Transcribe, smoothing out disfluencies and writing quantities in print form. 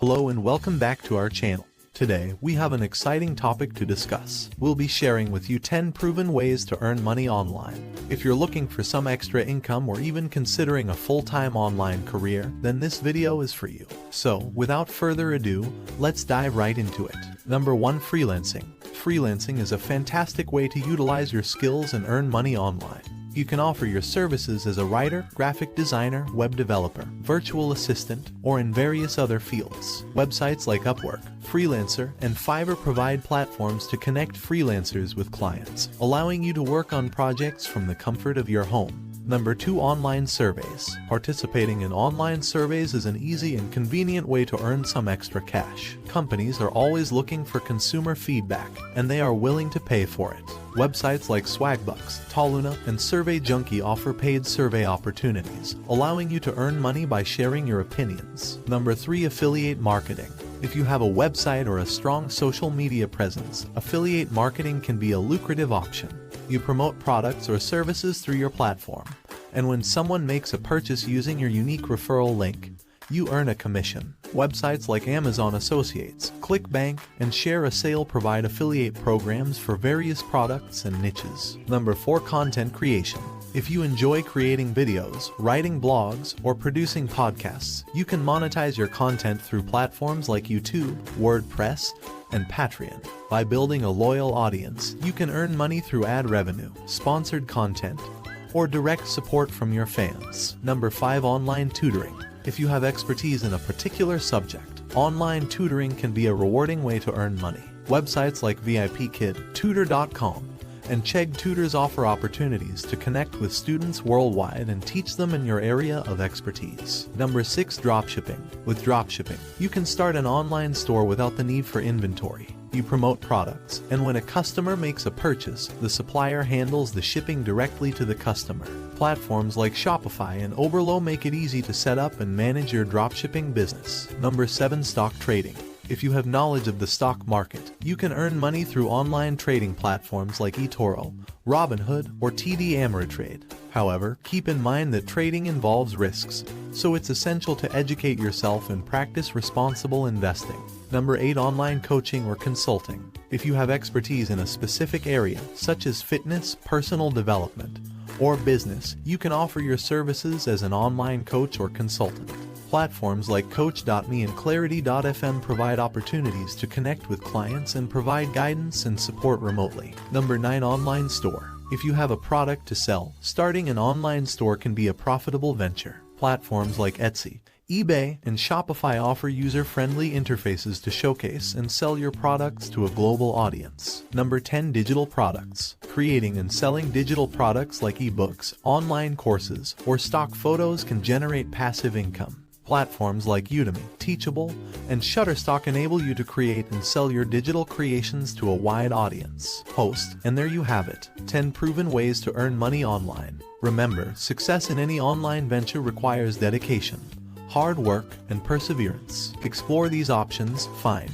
Hello and welcome back to our channel. Today, we have an exciting topic to discuss. We'll be sharing with you 10 proven ways to earn money online. If you're looking for some extra income or even considering a full-time online career, then this video is for you. So, without further ado, let's dive right into it. Number 1. Freelancing. Freelancing is a fantastic way to utilize your skills and earn money online. You can offer your services as a writer, graphic designer, web developer, virtual assistant, or in various other fields. Websites like Upwork, Freelancer, and Fiverr provide platforms to connect freelancers with clients, allowing you to work on projects from the comfort of your home. Number 2. Online surveys. Participating in online surveys is an easy and convenient way to earn some extra cash. Companies are always looking for consumer feedback, and they are willing to pay for it. Websites like Swagbucks, Toluna, and Survey Junkie offer paid survey opportunities, allowing you to earn money by sharing your opinions. Number 3. Affiliate marketing. If you have a website or a strong social media presence, affiliate marketing can be a lucrative option. You promote products or services through your platform, and when someone makes a purchase using your unique referral link, you earn a commission. Websites like Amazon Associates, ClickBank, and Share a Sale provide affiliate programs for various products and niches. Number 4. Content creation. If you enjoy creating videos, writing blogs, or producing podcasts, you can monetize your content through platforms like YouTube, WordPress, and Patreon. By building a loyal audience, you can earn money through ad revenue, sponsored content, or direct support from your fans. Number 5. Online tutoring. If you have expertise in a particular subject, online tutoring can be a rewarding way to earn money. Websites like VIPKid, Tutor.com, and Chegg Tutors offer opportunities to connect with students worldwide and teach them in your area of expertise. Number 6. Dropshipping. With dropshipping, you can start an online store without the need for inventory. You promote products, and when a customer makes a purchase, the supplier handles the shipping directly to the customer. Platforms like Shopify and Oberlo make it easy to set up and manage your dropshipping business. Number 7. Stock trading. If you have knowledge of the stock market, you can earn money through online trading platforms like eToro, Robinhood, or TD Ameritrade. However, keep in mind that trading involves risks, so it's essential to educate yourself and practice responsible investing. Number 8. Online coaching or consulting. If you have expertise in a specific area, such as fitness, personal development, or business, you can offer your services as an online coach or consultant. Platforms like Coach.me and Clarity.fm provide opportunities to connect with clients and provide guidance and support remotely. Number 9. Online store. If you have a product to sell, starting an online store can be a profitable venture. Platforms like Etsy, eBay, and Shopify offer user-friendly interfaces to showcase and sell your products to a global audience. Number 10. Digital products. Creating and selling digital products like ebooks, online courses, or stock photos can generate passive income. Platforms like Udemy, Teachable, and Shutterstock enable you to create and sell your digital creations to a wide audience. Post, and there you have it, 10 proven ways to earn money online. Remember, success in any online venture requires dedication, hard work, and perseverance. Explore these options, find